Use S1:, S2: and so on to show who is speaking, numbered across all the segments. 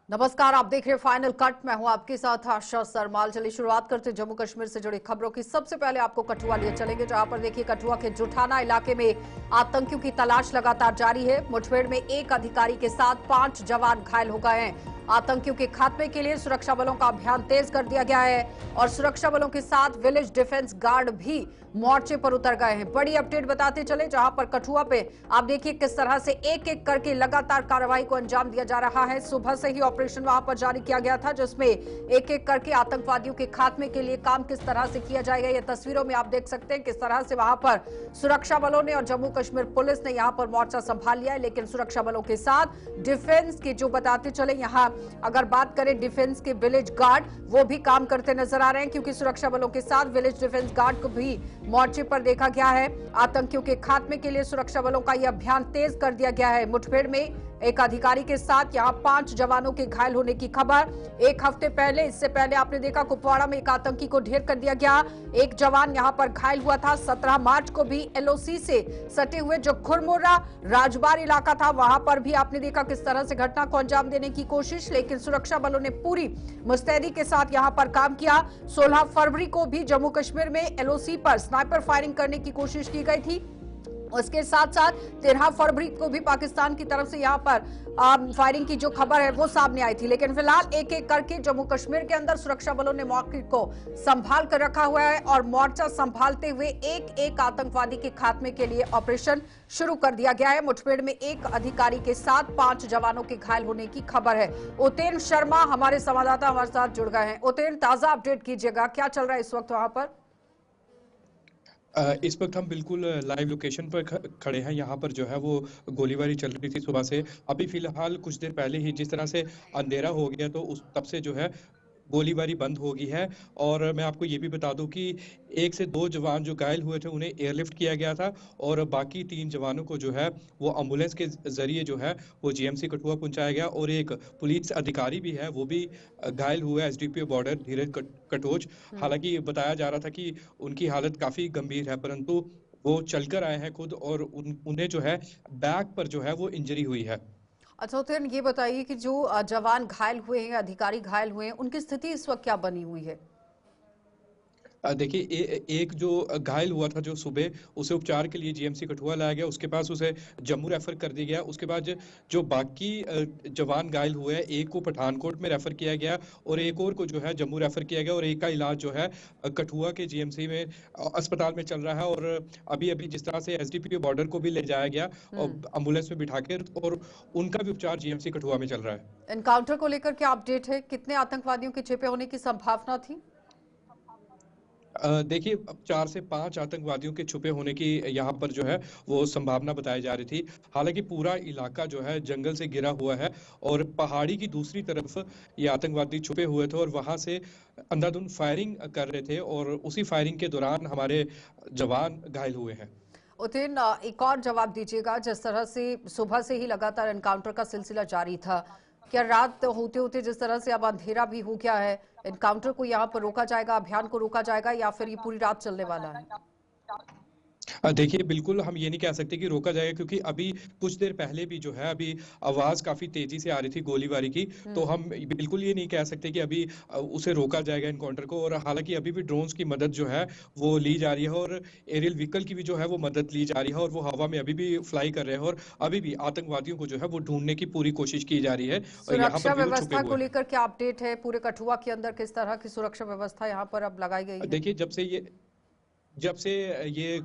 S1: नमस्कार, आप देख रहे हैं फाइनल कट। मैं हूं आपके साथ आशा सरमाल। चलिए शुरुआत करते हैं जम्मू कश्मीर से जुड़ी खबरों की। सबसे पहले आपको कठुआ लिए चलेंगे, जहां पर देखिए कठुआ के जुठाना इलाके में आतंकियों की तलाश लगातार जारी है। मुठभेड़ में एक अधिकारी के साथ 5 जवान घायल हो गए हैं। आतंकियों के खात्मे के लिए सुरक्षा बलों का अभियान तेज कर दिया गया है और सुरक्षा बलों के साथ विलेज डिफेंस गार्ड भी मोर्चे पर उतर गए हैं। बड़ी अपडेट बताते चले, जहां पर कठुआ पे आप देखिए किस तरह से एक एक करके लगातार कार्रवाई को अंजाम दिया जा रहा है। सुबह से ही ऑपरेशन वहां पर जारी किया गया था, जिसमें एक एक करके आतंकवादियों के खात्मे के लिए काम किस तरह से किया जाएगा, ये तस्वीरों में आप देख सकते हैं किस तरह से वहां पर सुरक्षा बलों ने और जम्मू कश्मीर पुलिस ने यहां पर मोर्चा संभाल लिया है। लेकिन सुरक्षा बलों के साथ डिफेंस की जो बताते चले, यहां अगर बात करें डिफेंस के विलेज गार्ड, वो भी काम करते नजर आ रहे हैं, क्योंकि सुरक्षा बलों के साथ विलेज डिफेंस गार्ड को भी मोर्चे पर देखा गया है। आतंकियों के खात्मे के लिए सुरक्षा बलों का यह अभियान तेज कर दिया गया है। मुठभेड़ में एक अधिकारी के साथ यहां 5 जवानों के घायल होने की खबर। एक हफ्ते पहले, इससे पहले आपने देखा कुपवाड़ा में एक आतंकी को ढेर कर दिया गया। एक जवान यहां पर घायल हुआ था। 17 मार्च को भी एलओसी से सटे हुए जो खुरमुर्रा राजबार इलाका था, वहां पर भी आपने देखा किस तरह से घटना को अंजाम देने की कोशिश। लेकिन सुरक्षा बलों ने पूरी मुस्तैदी के साथ यहां पर काम किया। 16 फरवरी को भी जम्मू कश्मीर में एलओसी पर स्नाइपर फायरिंग करने की कोशिश की गई थी। उसके साथ साथ 13 फरवरी को भी पाकिस्तान की तरफ से यहां पर फायरिंग की जो खबर है वो सामने आई थी। लेकिन फिलहाल एक एक करके जम्मू कश्मीर के अंदर सुरक्षा बलों ने मौके को संभाल कर रखा हुआ है और मोर्चा संभालते हुए एक एक आतंकवादी के खात्मे के लिए ऑपरेशन शुरू कर दिया गया है। मुठभेड़ में एक अधिकारी के साथ 5 जवानों के घायल होने की खबर है। उतेन शर्मा हमारे संवाददाता हमारे साथ जुड़ गए हैं। उतेन, ताजा अपडेट कीजिएगा, क्या चल रहा है इस वक्त वहां पर?
S2: इस वक्त हम बिल्कुल लाइव लोकेशन पर खड़े हैं। यहाँ पर जो है वो गोलीबारी चल रही थी सुबह से। अभी फिलहाल कुछ देर पहले ही जिस तरह से अंधेरा हो गया, तो उस तब से जो है गोलीबारी बंद हो गई है। और मैं आपको ये भी बता दूं कि 1 से 2 जवान जो घायल हुए थे उन्हें एयरलिफ्ट किया गया था, और बाकी 3 जवानों को जो है वो एम्बुलेंस के जरिए जो है वो जीएमसी कठुआ पहुंचाया गया। और एक पुलिस अधिकारी भी है, वो भी घायल हुआ है, एसडीपीओ बॉर्डर धीरज कटोच। हालांकि बताया जा रहा था कि उनकी हालत काफी गंभीर है, परंतु वो चलकर आए हैं खुद, और उन्हें जो है बैक पर जो है वो इंजरी हुई है।
S1: अच्छा, तो ये बताइए कि जो जवान घायल हुए हैं, अधिकारी घायल हुए हैं, उनकी स्थिति इस वक्त क्या बनी हुई है?
S2: देखिए, एक जो घायल हुआ था जो सुबह, उसे उपचार के लिए जीएमसी कठुआ लाया गया। उसके पास उसे जम्मू रेफर कर दिया गया। उसके बाद जो बाकी जवान घायल हुए हैं, एक को पठानकोट में रेफर किया गया और एक और को जो है जम्मू रेफर किया गया, और एक का इलाज जो है कठुआ के जीएमसी में अस्पताल में चल रहा है। और अभी अभी जिस तरह से एसडीपीओ बॉर्डर को भी ले जाया गया और एम्बुलेंस में बिठा के, और उनका भी उपचार जीएमसी कठुआ में चल रहा है।
S1: एनकाउंटर को लेकर क्या अपडेट है? कितने आतंकवादियों के छिपे होने की संभावना थी?
S2: देखिए, अब 4 से 5 आतंकवादियों के छुपे होने की यहाँ पर जो है वो संभावना बताई जा रही थी। हालांकि पूरा इलाका जो है जंगल से घिरा हुआ है, और पहाड़ी की दूसरी तरफ ये आतंकवादी छुपे हुए थे और वहां से अंधाधुंध फायरिंग कर रहे थे, और उसी फायरिंग के दौरान हमारे जवान घायल हुए हैं।
S1: उतेन, एक और जवाब दीजिएगा। जिस तरह से सुबह से ही लगातार एनकाउंटर का सिलसिला जारी था, क्या रात होते होते जिस तरह से अब अंधेरा भी हो गया है, एनकाउंटर को यहाँ पर रोका जाएगा, अभियान को रोका जाएगा, या फिर ये पूरी रात चलने वाला है?
S2: देखिए, बिल्कुल हम ये नहीं कह सकते कि रोका जाएगा, क्योंकि अभी कुछ देर पहले भी जो है अभी आवाज काफी तेजी से आ रही थी गोलीबारी की। तो हम बिल्कुल ये नहीं कह सकते कि अभी उसे रोका जाएगा एनकाउंटर को। और हालांकि अभी भी ड्रोन्स की मदद जो है वो ली जा रही है, और एरियल व्हीकल की भी जो है वो मदद ली जा रही है, और वो हवा में अभी भी फ्लाई कर रहे हैं, और अभी भी आतंकवादियों को जो है वो ढूंढने की पूरी कोशिश की जा रही है, और यहाँ
S1: सुरक्षा
S2: पर भी वो छुपे
S1: व्यवस्था को
S2: हुए हैं।
S1: लेकर क्या अपडेट है? पूरे कठुआ के अंदर किस तरह की सुरक्षा व्यवस्था यहाँ पर अब लगाई गई है?
S2: देखिए, जब से ये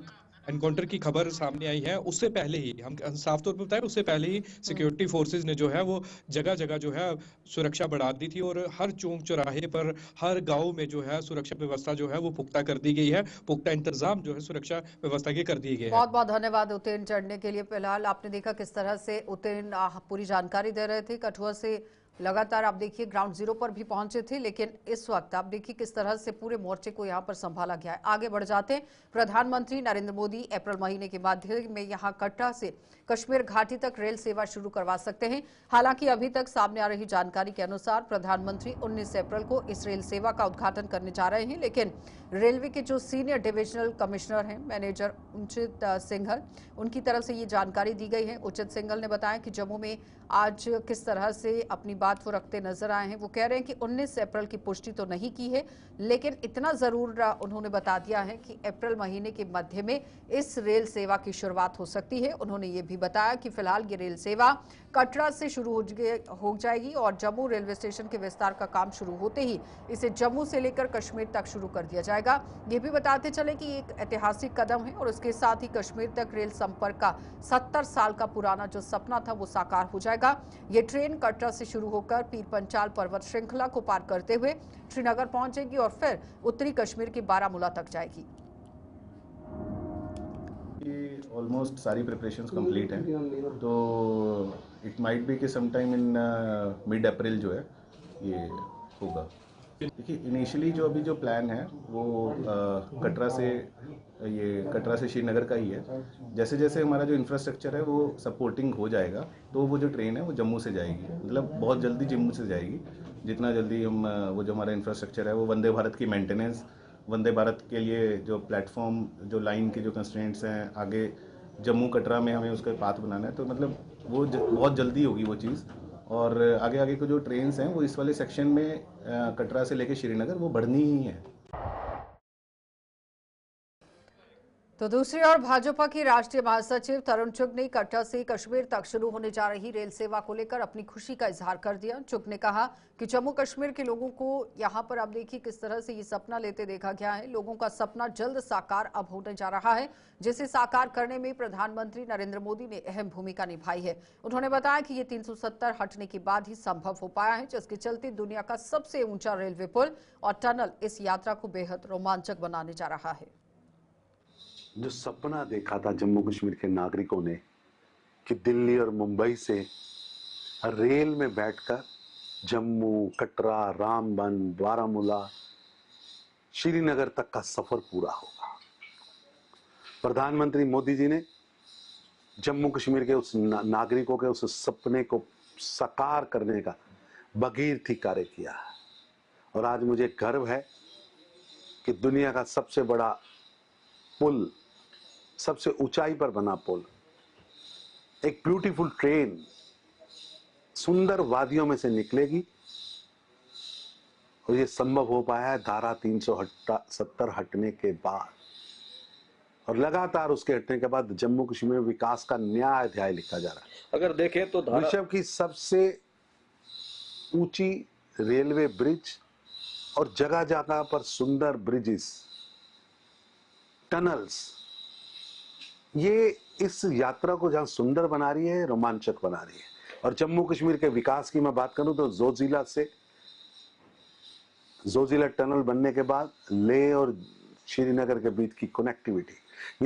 S2: एनकाउंटर की खबर सामने आई है, उससे पहले ही हम साफ तौर पर बताएं, उससे पहले ही सिक्योरिटी फोर्सेस ने जो है वो जगह जगह जो है सुरक्षा बढ़ा दी थी, और हर चौक चौराहे पर, हर गांव में जो है सुरक्षा व्यवस्था जो है वो पुख्ता कर दी गई है। पुख्ता इंतजाम जो है सुरक्षा व्यवस्था के कर दिए गए हैं।
S1: बहुत बहुत धन्यवाद उतेन चढ़ने के लिए। फिलहाल आपने देखा किस तरह से उतेन पूरी जानकारी दे रहे थे। कठुआ से लगातार आप देखिए ग्राउंड जीरो पर भी पहुंचे थे, लेकिन इस वक्त आप देखिए किस तरह से पूरे मोर्चे को यहां पर संभाला गया है। आगे बढ़ जाते हैं। प्रधानमंत्री नरेंद्र मोदी अप्रैल महीने के माध्यम में यहां कटरा से कश्मीर घाटी तक रेल सेवा शुरू करवा सकते हैं। हालांकि अभी तक सामने आ रही जानकारी के अनुसार प्रधानमंत्री 19 अप्रैल को इस रेल सेवा का उद्घाटन करने जा रहे हैं, लेकिन रेलवे के जो सीनियर डिविजनल कमिश्नर हैं, मैनेजर उचित सिंघल, उनकी तरफ से ये जानकारी दी गई है। उचित सिंघल ने बताया कि जम्मू में आज किस तरह से अपनी बात वो रखते नजर आए हैं। वो कह रहे हैं कि 19 अप्रैल की पुष्टि तो नहीं की है, लेकिन इतना जरूर उन्होंने बता दिया है कि अप्रैल महीने के मध्य में इस रेल सेवा की शुरुआत हो सकती है। उन्होंने ये भी बताया कि फिलहाल ये रेल सेवा कटरा से शुरू हो जाएगी और जम्मू रेलवे स्टेशन के विस्तार का काम शुरू होते ही इसे जम्मू से लेकर कश्मीर तक शुरू कर दिया जाएगा। ये भी बताते चले कि एक ऐतिहासिक कदम है और उसके साथ ही कश्मीर तक रेल संपर्क का 70 साल का पुराना जो सपना था वो साकार हो जाएगा। ये ट्रेन कटरा से शुरू होकर पीर पंचाल पर्वत श्रृंखला को पार करते हुए श्रीनगर पहुंचेगी और फिर उत्तरी कश्मीर के बारामूला तक जाएगी।
S3: ऑलमोस्ट सारी प्रिपरेशंस कंप्लीट हैं, तो इट माइट बी कि सम टाइम इन मिड अप्रैल जो है ये होगा। देखिए, इनिशियली जो अभी जो प्लान है वो कटरा से श्रीनगर का ही है। जैसे जैसे हमारा जो इंफ्रास्ट्रक्चर है वो सपोर्टिंग हो जाएगा तो वो जो ट्रेन है वो जम्मू से जाएगी, मतलब बहुत जल्दी जम्मू से जाएगी। जितना जल्दी हम वो जो हमारा इंफ्रास्ट्रक्चर है वो वंदे भारत की मेंटेनेंस, वंदे भारत के लिए जो प्लेटफॉर्म, जो लाइन की जो कंस्ट्रेंट्स हैं, आगे जम्मू कटरा में हमें उसका पाथ बनाना है, तो मतलब वो बहुत जल्दी होगी वो चीज़। और आगे आगे को जो ट्रेन्स हैं वो इस वाले सेक्शन में कटरा से लेके श्रीनगर वो बढ़नी ही है।
S1: तो दूसरी ओर भाजपा की राष्ट्रीय महासचिव तरुण चुग ने कटरा से कश्मीर तक शुरू होने जा रही रेल सेवा को लेकर अपनी खुशी का इजहार कर दिया। चुग ने कहा कि जम्मू कश्मीर के लोगों को यहां पर अब देखिए किस तरह से ये सपना लेते देखा गया है। लोगों का सपना जल्द साकार अब होने जा रहा है, जिसे साकार करने में प्रधानमंत्री नरेंद्र मोदी ने अहम भूमिका निभाई है। उन्होंने बताया कि ये 370 हटने के बाद ही संभव हो पाया है, जिसके चलते दुनिया का सबसे ऊंचा रेलवे पुल और टनल इस यात्रा को बेहद रोमांचक बनाने जा रहा है।
S4: जो सपना देखा था जम्मू कश्मीर के नागरिकों ने कि दिल्ली और मुंबई से रेल में बैठकर जम्मू, कटरा, रामबन, बारामूला, श्रीनगर तक का सफर पूरा होगा। प्रधानमंत्री मोदी जी ने जम्मू कश्मीर के उस नागरिकों के उस सपने को साकार करने का भगीरथी कार्य किया। और आज मुझे गर्व है कि दुनिया का सबसे बड़ा पुल, सबसे ऊंचाई पर बना पुल, एक ब्यूटीफुल ट्रेन सुंदर वादियों में से निकलेगी। और ये संभव हो पाया है धारा 370 हटने के बाद, और लगातार उसके हटने के बाद जम्मू कश्मीर में विकास का नया अध्याय लिखा जा रहा है।
S5: अगर देखें तो
S4: विश्व की सबसे ऊंची रेलवे ब्रिज और जगह जगह पर सुंदर ब्रिजेस, टनल्स, ये इस यात्रा को जहां सुंदर बना रही है, रोमांचक बना रही है। और जम्मू कश्मीर के विकास की मैं बात करूं तो जोजिला टनल बनने के बाद लेह और श्रीनगर के बीच की कनेक्टिविटी,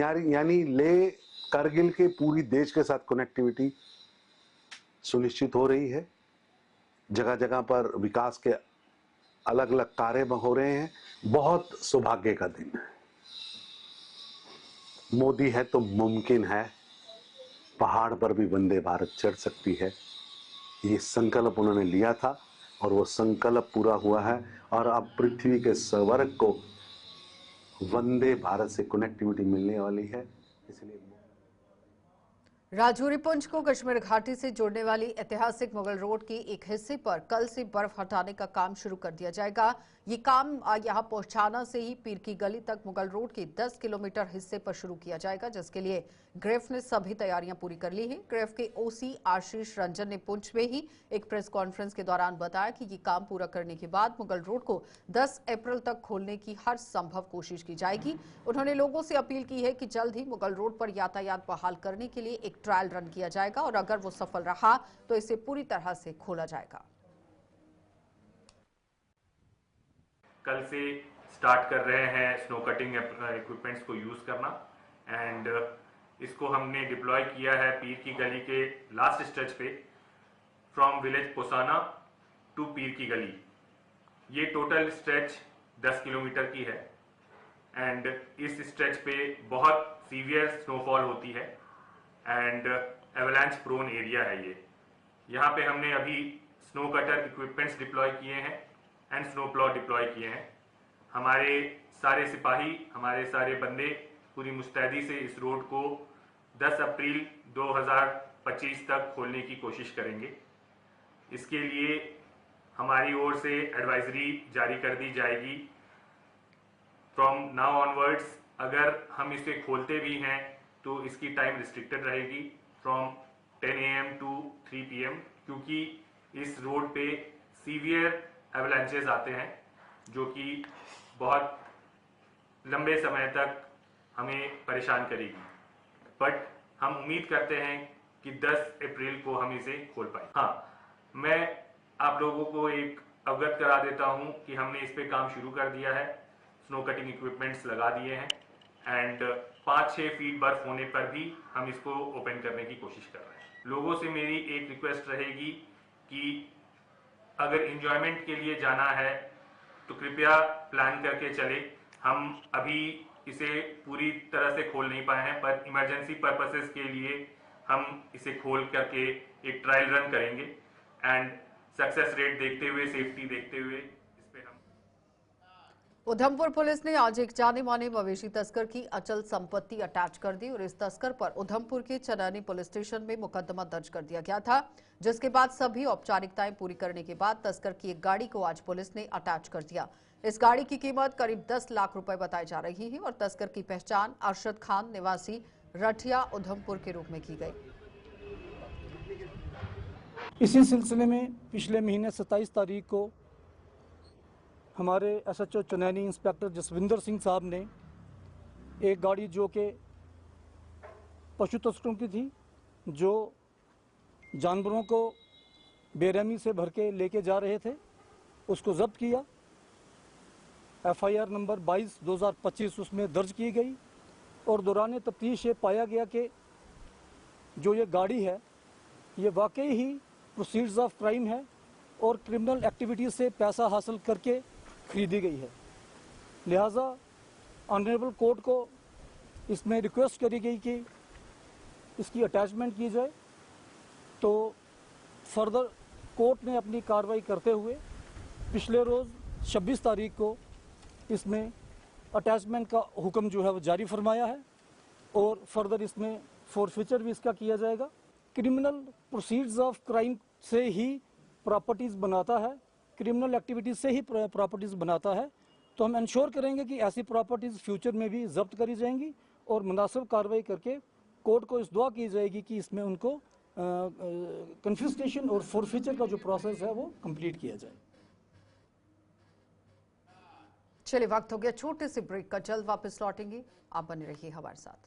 S4: यानी लेह करगिल के पूरी देश के साथ कनेक्टिविटी सुनिश्चित हो रही है। जगह जगह पर विकास के अलग अलग कार्य हो रहे हैं। बहुत सौभाग्य का दिन है। मोदी है तो मुमकिन है, पहाड़ पर भी वंदे भारत चढ़ सकती है। ये संकल्प उन्होंने लिया था और वो संकल्प पूरा हुआ है। और अब पृथ्वी के स्वर्ग को वंदे भारत से कनेक्टिविटी मिलने वाली है। इसलिए
S1: राजौरी पुंछ को कश्मीर घाटी से जोड़ने वाली ऐतिहासिक मुगल रोड के एक हिस्से पर कल से बर्फ हटाने का काम शुरू कर दिया जाएगा। ये काम यहां पहुंचाना से ही पीर की गली तक मुगल रोड के 10 किलोमीटर हिस्से पर शुरू किया जाएगा, जिसके लिए ग्रेफ ने सभी तैयारियां पूरी कर ली हैं। ग्रेफ के ओसी आशीष रंजन ने पुंछ में ही एक प्रेस कॉन्फ्रेंस के दौरान बताया कि ये काम पूरा करने के बाद मुगल रोड को 10 अप्रैल तक खोलने की हर संभव कोशिश की जाएगी। उन्होंने लोगों से अपील की है कि जल्द ही मुगल रोड पर यातायात बहाल करने के लिए एक ट्रायल रन किया जाएगा और अगर वो सफल रहा तो इसे पूरी तरह से खोला जाएगा।
S6: कल से स्टार्ट कर रहे हैं स्नो कटिंग इक्विपमेंट्स को यूज करना, एंड इसको हमने डिप्लॉय किया है पीर की गली के लास्ट स्ट्रेच पे, फ्रॉम विलेज पोसाना टू पीर की गली। ये टोटल स्ट्रेच 10 किलोमीटर की है एंड इस स्ट्रेच पे बहुत सीवियर स्नोफॉल होती है एंड एवलांच प्रोन एरिया है ये। यहाँ पे हमने अभी स्नो कटर इक्विपमेंट्स डिप्लॉय किए हैं एंड स्नो प्लॉ डिप्लॉय किए हैं। हमारे सारे सिपाही, हमारे सारे बंदे पूरी मुस्तैदी से इस रोड को 10 अप्रैल 2025 तक खोलने की कोशिश करेंगे। इसके लिए हमारी ओर से एडवाइजरी जारी कर दी जाएगी। फ्रॉम नाउ ऑनवर्ड्स अगर हम इसे खोलते भी हैं तो इसकी टाइम रिस्ट्रिक्टेड रहेगी फ्रॉम 10 AM टू 3 PM, क्योंकि इस रोड पे सीवियर एवलांचेस आते हैं जो कि बहुत लंबे समय तक हमें परेशान करेगी। बट हम उम्मीद करते हैं कि 10 अप्रैल को हम इसे खोल पाए। हाँ, मैं आप लोगों को एक अवगत करा देता हूं कि हमने इस पे काम शुरू कर दिया है, स्नो कटिंग इक्विपमेंट्स लगा दिए हैं एंड 5-6 फीट बर्फ होने पर भी हम इसको ओपन करने की कोशिश कर रहे हैं। लोगों से मेरी एक रिक्वेस्ट रहेगी कि अगर एंजॉयमेंट के लिए जाना है तो कृपया प्लान करके चले। हम अभी इसे पूरी तरह से खोल नहीं पाए हैं, पर इमरजेंसी पर्पसेस के लिए हम इसे खोल करके एक ट्रायल रन करेंगे एंड सक्सेस रेट देखते हुए, सेफ्टी देखते हुए इस पे हम।
S1: उधमपुर पुलिस ने आज एक जाने माने मवेशी तस्कर की अचल संपत्ति अटैच कर दी और इस तस्कर पर उधमपुर के चनैनी पुलिस स्टेशन में मुकदमा दर्ज कर दिया गया था, जिसके बाद सभी औपचारिकताएं पूरी करने के बाद तस्कर की एक गाड़ी को आज पुलिस ने अटैच कर दिया। इस गाड़ी की कीमत करीब 10 लाख रुपए बताई जा रही है और तस्कर की पहचान अरशद खान निवासी रठिया उधमपुर के रूप में की गई।
S5: इसी सिलसिले में पिछले महीने 27 तारीख को हमारे SHO चनैनी इंस्पेक्टर जसविंदर सिंह साहब ने एक गाड़ी जो कि पशु तस्करों की थी, जो जानवरों को बेरहमी से भर के लेके जा रहे थे, उसको जब्त किया। FIR नंबर 22/2025 उसमें दर्ज की गई और दौरान तफ्तीश ये पाया गया कि जो ये गाड़ी है ये वाकई ही प्रोसीड्स ऑफ क्राइम है और क्रिमिनल एक्टिविटीज़ से पैसा हासिल करके खरीदी गई है। लिहाजा ऑनरेबल कोर्ट को इसमें रिक्वेस्ट करी गई कि इसकी अटैचमेंट की जाए, तो फर्दर कोर्ट ने अपनी कार्रवाई करते हुए पिछले रोज़ 26 तारीख को इसमें अटैचमेंट का हुक्म जो है वो जारी फरमाया है और फर्दर इसमें फॉरफीचर भी इसका किया जाएगा। क्रिमिनल प्रोसीड्स ऑफ क्राइम से ही प्रॉपर्टीज़ बनाता है, क्रिमिनल एक्टिविटीज़ से ही प्रॉपर्टीज़ बनाता है, तो हम इंश्योर करेंगे कि ऐसी प्रॉपर्टीज़ फ्यूचर में भी जब्त करी जाएंगी और मुनासिब कार्रवाई करके कोर्ट को इस दुआ की जाएगी कि इसमें उनको कन्फिस्केशन और फॉरफीचर का जो प्रोसेस है वो कंप्लीट किया जाए।
S1: चलिए, वक्त हो गया छोटे से ब्रेक का, जल्द वापस लौटेंगे, आप बने रहिए हमारे साथ।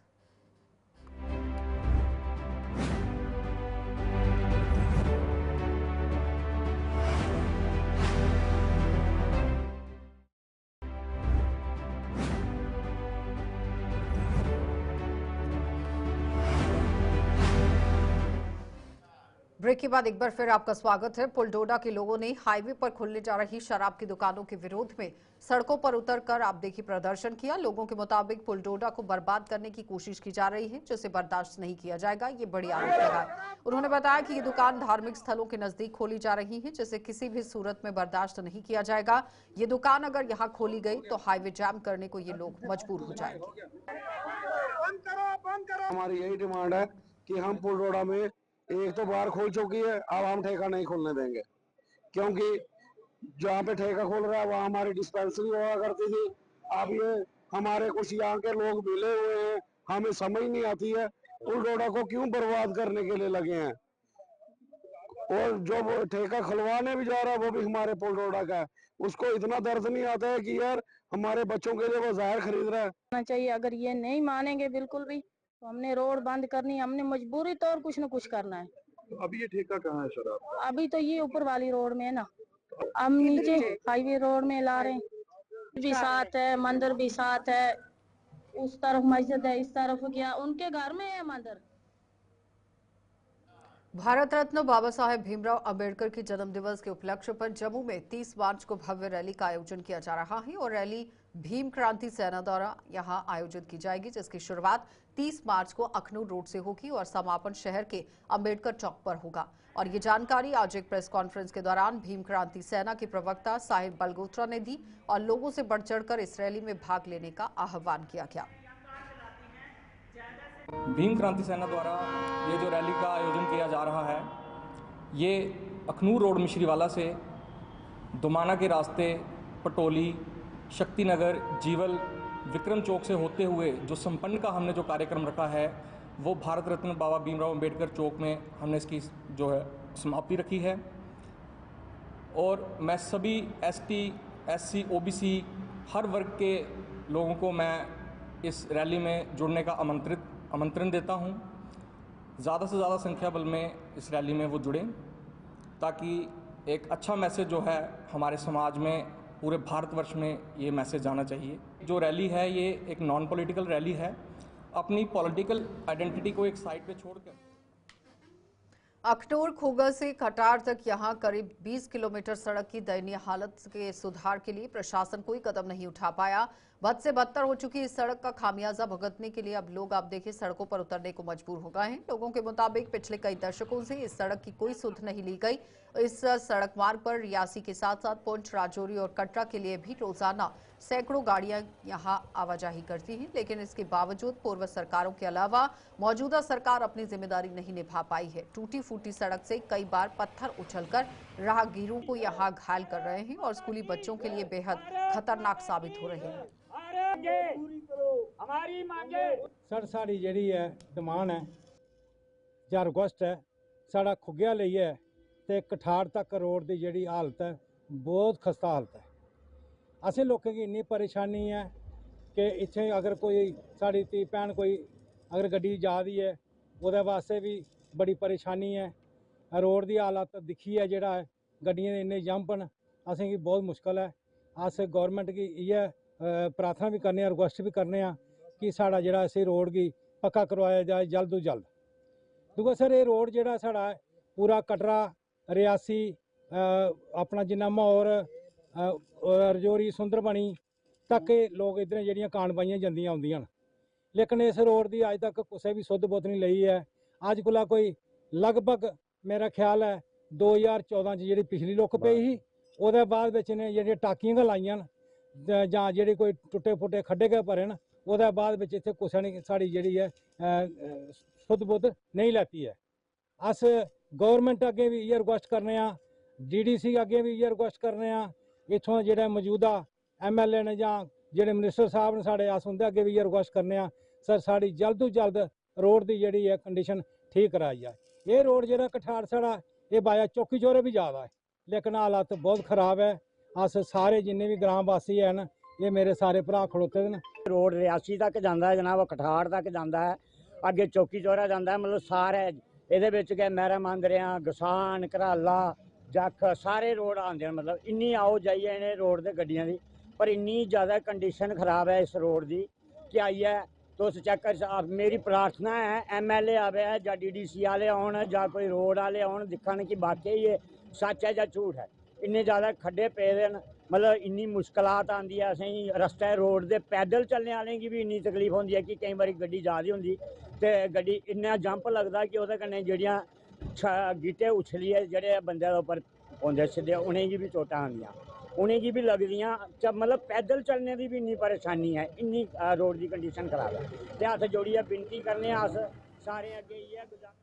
S1: ब्रेक के बाद एक बार फिर आपका स्वागत है। पुलडोडा के लोगों ने हाईवे पर खुलने जा रही शराब की दुकानों के विरोध में सड़कों पर उतरकर आप देखिए प्रदर्शन किया। लोगों के मुताबिक पुलडोडा को बर्बाद करने की कोशिश की जा रही है, जिसे बर्दाश्त नहीं किया जाएगा, ये बड़ी आरोप लगाया। उन्होंने बताया कि ये दुकान धार्मिक स्थलों के नजदीक खोली जा रही है, जिसे किसी भी सूरत में बर्दाश्त नहीं किया जाएगा। ये दुकान अगर यहाँ खोली गई तो हाईवे जाम करने को ये लोग मजबूर हो जाएंगे।
S7: हमारी यही डिमांड है कि हम पुलडोडा में एक तो बार खोल चुकी है, अब हम ठेका नहीं खोलने देंगे, क्योंकि जहाँ पे ठेका खोल रहा है वहाँ हमारी डिस्पेंसरी हुआ करती थी। अब ये हमारे कुछ यहाँ के लोग मिले हुए हैं, हमें समझ नहीं आती है पुलडोडा को क्यों बर्बाद करने के लिए लगे हैं, और जो वो ठेका खुलवाने भी जा रहा है वो भी हमारे पुलडोडा का है। उसको इतना दर्द नहीं आता है कि यार हमारे बच्चों के लिए वो ज़ाहिर खरीद रहा है।
S8: चाहिए, अगर ये नहीं मानेंगे बिल्कुल भी तो हमने रोड बंद करनी, हमने मजबूरी तौर कुछ न कुछ करना है।
S7: तो अभी ये ठेका कहाँ है शराब?
S8: अभी तो ये ऊपर वाली रोड में है ना, हम नीचे हाईवे रोड में ला रहे हैं। भी साथ है, मंदिर भी साथ है, उस तरफ मस्जिद है, इस तरफ क्या उनके घर में है मंदिर।
S1: भारत रत्न बाबा साहेब भीमराव अंबेडकर के जन्म दिवस के उपलक्ष्य पर जम्मू में 30 मार्च को भव्य रैली का आयोजन किया जा रहा है और रैली भीम क्रांति सेना द्वारा यहां आयोजित की जाएगी, जिसकी शुरुआत 30 मार्च को अखनूर रोड से होगी और समापन शहर के अंबेडकर चौक पर होगा। और ये जानकारी आज एक प्रेस कॉन्फ्रेंस के दौरान भीम क्रांति सेना के प्रवक्ता साहिब बलगोत्रा ने दी और लोगों से बढ़ चढ़कर इस रैली में भाग लेने का आह्वान किया गया।
S9: भीम क्रांति सेना द्वारा ये जो रैली का आयोजन किया जा रहा है, ये अखनूर रोड मिश्रीवाला से दुमाना के रास्ते पटोली, शक्तिनगर, जीवल, विक्रम चौक से होते हुए जो संपन्न का हमने जो कार्यक्रम रखा है वो भारत रत्न बाबा भीमराव अंबेडकर चौक में हमने इसकी जो है समाप्ति रखी है। और मैं सभी एसटी, एससी, ओबीसी हर वर्ग के लोगों को मैं इस रैली में जुड़ने का आमंत्रण देता हूं। ज़्यादा से ज़्यादा संख्या बल में इस रैली में वो जुड़ें ताकि एक अच्छा मैसेज जो है हमारे समाज में, पूरे भारतवर्ष में ये मैसेज जाना चाहिए। जो रैली है ये एक नॉन पॉलिटिकल रैली है। अपनी पॉलिटिकल आइडेंटिटी को एक साइड पे छोड़कर
S1: अखनूर खोगा से कटार तक यहां करीब 20 किलोमीटर सड़क की दयनीय हालत के सुधार के लिए प्रशासन कोई कदम नहीं उठा पाया। बद से बदतर हो चुकी इस सड़क का खामियाजा भुगतने के लिए अब लोग आप देखिए सड़कों पर उतरने को मजबूर हो गए हैं। लोगों के मुताबिक पिछले कई दशकों से इस सड़क की कोई सुध नहीं ली गई। इस सड़क मार्ग पर रियासी के साथ साथ पुंछ, राजौरी और कटरा के लिए भी रोजाना सैकड़ों गाड़ियां यहां आवाजाही करती हैं, लेकिन इसके बावजूद पूर्व सरकारों के अलावा मौजूदा सरकार अपनी जिम्मेदारी नहीं निभा पाई है। टूटी फूटी सड़क से कई बार पत्थर उछलकर राहगीरों को यहां घायल कर रहे हैं और स्कूली बच्चों के लिए बेहद खतरनाक साबित हो रहे हैं।
S10: सर साड़ी जी है डिमांड है या रिक्वेस्ट है साड़ा खुग्गिया ਲਈ है ਤੇ कठाड़ तक रोड की जी हालत है बहुत खस्ता हालत है। असें लोगों की इन्नी परेशानी है कि इत्थे अगर कोई साड़ी धी भैन कोई अगर गड्डी जा रही है वो वास्ते भी बड़ी परेशानी है। रोड की हालत दिखी है जोड़ा है गड्डियां इन्ने जंप न असेंगी बहुत मुश्किल है। अस गौरमेंट की इयै प्रार्थना भी करने रिक्वेस्ट भी करने कि साड़ा जोड़ा इस रोड की पक्का करवाया जाए जल्द तो जल्द। दूआ सर ये रोड जोड़ा साड़ा पूरा कटरा, रियासी, अपना जिन्ना माहौर, रजौरी, सुंदरबनी तक लोग इधर जड़ियाँ कानबाइयां जंदियां आउंदियां न, लेकिन इस रोड की अज तक कुछ भी सुध बुध नहीं लई है। अज कोला कोई लगभग मेरा ख्याल है 2014 जी पिछली लुक पई ही वो बाद इन्हें जी टाकियां गै लाइयां न जां जी कोई टुटे फुटे खड्डे गै भरे न वो बाद इतने कुछ ने साड़ी जी है सुध बुध नहीं लैती है। अस गौरमेंट अगे भी इयै रिक्वेस्ट करने DDC अगे भी इयै रिक्वेस्ट करने इत्थों जो मौजूदा MLA ने जां जेडे मिनिस्टर साहब ने साढ़े अस उंदे अगे भी इयै रिक्वेस्ट करने सर साड़ी जल्द तो जल्द रोड की जी है कंडीशन ठीक कराई जाए। ये रोड जो कठाड़ साड़ा ये बाया चौकी चौरे भी जा रहा है लेकिन हालात बहुत खराब है। अस सारे जिन्ने भी ग्राम वासी हैं न ये मेरे सारे भरा खड़ोते न।
S11: रोड रियासी तक जाता है जनाब, कठाड़ तक जाता है, अगे चौकी चौरा जाता है, मतलब सारे ये मैरा मांदरिया, गसान, घराला, जख सारे रोड आते हैं। मतलब इन्नी आओ जाइए इन्हें रोड से गड्डियां दी, पर इन्नी ज़्यादा कंडीशन खराब है इस रोड की कि आइए तुस चेक कर। मेरी प्रार्थना है MLA आवे या DDC वाले आन या कोई रोड वाले आन दिखन कि वाकई ये सच है या झूठ है। इन्ने ज़्यादा खड्डे पेदे न, मतलब इन्नी मुश्किलात आती है असें रस्ते रोड दे पैदल चलने वाले की भी इन्नी तकलीफ होती है कि कई बार गड्डी जा रही होंगी तो गड्डी इन्ना जंप लगता कि वो कन्नै जेहड़ियां गीटे उछलिए जेह्ड़े बंदे दे उप्पर पौंदे सिद्धे उनेंगी भी चोटां आंदियां, उनेंगी भी लगदियां। मतलब पैदल चलने की भी इन्नी परेशानी है, इन्नी रोड की कंडीशन खराब है। ते हत्थ जोड़िए विनती करने अस सारे अगे इयै गुजारिश।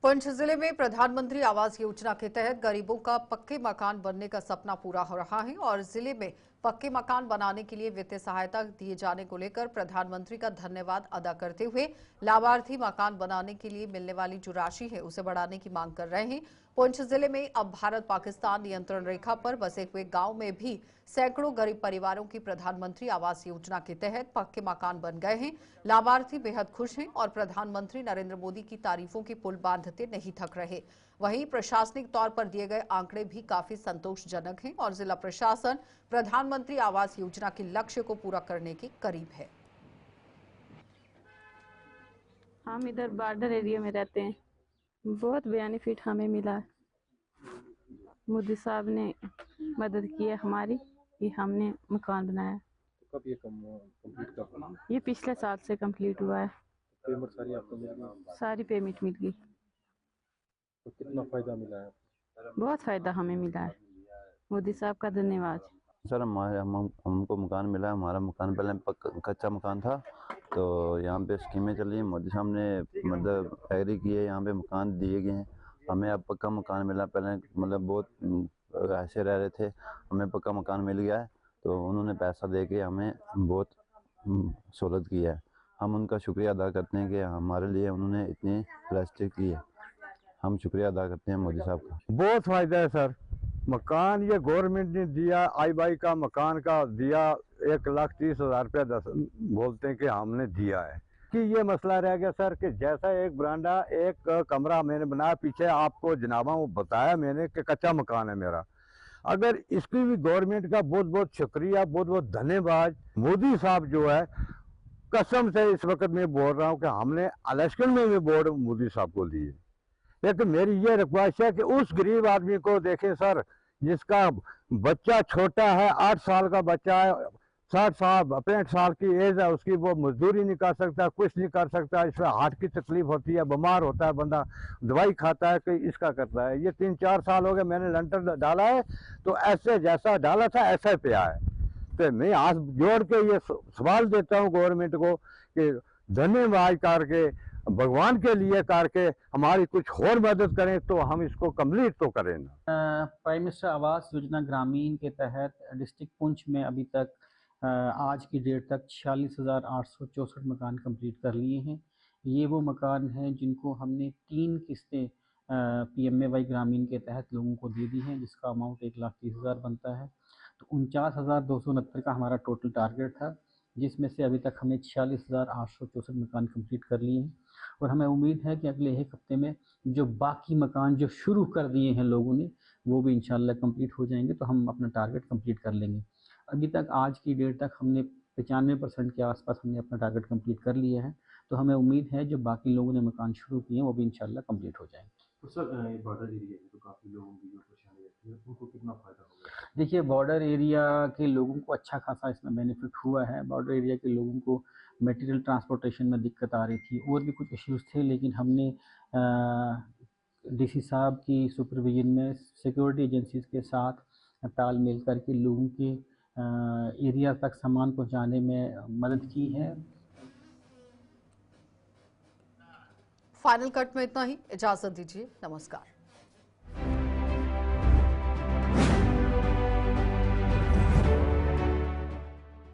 S1: पुंछ जिले में प्रधानमंत्री आवास योजना के तहत गरीबों का पक्के मकान बनने का सपना पूरा हो रहा है और जिले में पक्के मकान बनाने के लिए वित्तीय सहायता दिए जाने को लेकर प्रधानमंत्री का धन्यवाद अदा करते हुए लाभार्थी मकान बनाने के लिए मिलने वाली जो राशि है उसे बढ़ाने की मांग कर रहे हैं। पुंछ जिले में अब भारत पाकिस्तान नियंत्रण रेखा पर बसे हुए गांव में भी सैकड़ों गरीब परिवारों की प्रधानमंत्री आवास योजना के तहत पक्के मकान बन गए हैं। लाभार्थी बेहद खुश हैं और प्रधानमंत्री नरेंद्र मोदी की तारीफों की पुल बांधते नहीं थक रहे। वहीं प्रशासनिक तौर पर दिए गए आंकड़े भी काफी संतोषजनक हैं और जिला प्रशासन प्रधानमंत्री आवास योजना के लक्ष्य को पूरा करने के करीब है।
S8: हम इधर बॉर्डर एरिया में रहते हैं, बहुत बेनिफिट हमें मिला। मोदी साहब ने मदद की है हमारी कि हमने मकान बनाया।
S12: कब ये कंप्लीट कर?
S8: ये पिछले साल से कंप्लीट हुआ है।
S12: पेमेंट सारी आपको मिल गई?
S8: सारी पेमेंट मिल गई।
S12: तो कितना फायदा मिला है?
S8: बहुत फायदा हमें मिला है, मोदी साहब का धन्यवाद।
S13: सर हमको मकान मिला। हमारा मकान पहले कच्चा मकान था, तो यहाँ पे स्कीमें चली हैं। मोदी साहब ने मतलब एग्री की है, यहाँ पे मकान दिए गए हैं हमें अब पक्का मकान मिला। पहले मतलब बहुत ऐसे रह रहे थे, हमें पक्का मकान मिल गया है, तो उन्होंने पैसा दे के हमें बहुत सहूलत की है। हम उनका शुक्रिया अदा करते हैं कि हमारे लिए उन्होंने इतनी प्लास्टिक की है। हम शुक्रिया अदा करते हैं मोदी साहब का।
S14: बहुत फ़ायदा है सर, मकान ये गवर्नमेंट ने दिया, आई बाई का मकान का दिया, 1,30,000 रुपया बोलते हैं कि हमने दिया है। कि ये मसला रह गया सर कि जैसा एक बरांडा एक कमरा मैंने बनाया, पीछे आपको जनाबा वो बताया मैंने कि कच्चा मकान है मेरा। अगर इसकी भी गवर्नमेंट का बहुत बहुत शुक्रिया, बहुत बहुत धन्यवाद। मोदी साहब जो है, कसम से इस वक्त मैं बोल रहा हूँ कि हमने इलेक्शन में भी वोट मोदी साहब को दिए। लेकिन मेरी ये रिक्वेस्ट है कि उस गरीब आदमी को देखें सर, जिसका बच्चा छोटा है, 8 साल का बच्चा है, 60 साल 65 साल की एज है उसकी, वो मजदूरी नहीं कर सकता, कुछ नहीं कर सकता, इसमें हार्ट की तकलीफ होती है, बीमार होता है बंदा, दवाई खाता है कि इसका करता है। ये 3-4 साल हो गए मैंने लंटर डाला है, तो ऐसे जैसा डाला था ऐसा ही पिया है। तो मैं हाथ जोड़ के ये सवाल देता हूँ गवर्नमेंट को कि धन्यवाद करके, भगवान के लिए करके हमारी कुछ और मदद करें तो हम इसको कंप्लीट तो करें ना।
S15: प्राइम मिनिस्टर आवास योजना ग्रामीण के तहत डिस्ट्रिक्ट पुंछ में अभी तक आज की डेट तक 46,864 मकान कंप्लीट कर लिए हैं। ये वो मकान हैं जिनको हमने 3 किस्तें PMAY ग्रामीण के तहत लोगों को दे दी हैं, जिसका अमाउंट 1,30,000 बनता है। तो 49,269 का हमारा टोटल टारगेट था, जिसमें से अभी तक हमने 46,864 मकान कंप्लीट कर लिए हैं। और हमें उम्मीद है कि अगले 1 हफ्ते में जो बाकी मकान जो शुरू कर दिए हैं लोगों ने, वो भी इंशाल्लाह कंप्लीट हो जाएंगे, तो हम अपना टारगेट कंप्लीट कर लेंगे। अभी तक आज की डेट तक हमने 95% के आसपास हमने अपना टारगेट कंप्लीट कर लिया है। तो हमें उम्मीद है जो बाकी लोगों ने मकान शुरू किए हैं वो भी इंशाल्लाह कंप्लीट हो जाएंगे।
S12: तो सर बॉर्डर एरिया में तो काफ़ी लोगों की जो परेशानी रहती है, उनको कितना फ़ायदा होगा?
S15: देखिए, बॉर्डर एरिया के लोगों को अच्छा खासा इसमें बेनिफिट हुआ है। बॉर्डर एरिया के लोगों को मटेरियल ट्रांसपोर्टेशन में दिक्कत आ रही थी, और भी कुछ इश्यूज़ थे, लेकिन हमने DC साहब की सुपरविजन में सिक्योरिटी एजेंसीज़ के साथ तालमेल करके लोगों के एरिया तक सामान पहुंचाने में मदद की है।
S1: फाइनल कट में इतना ही, इजाजत दीजिए, नमस्कार।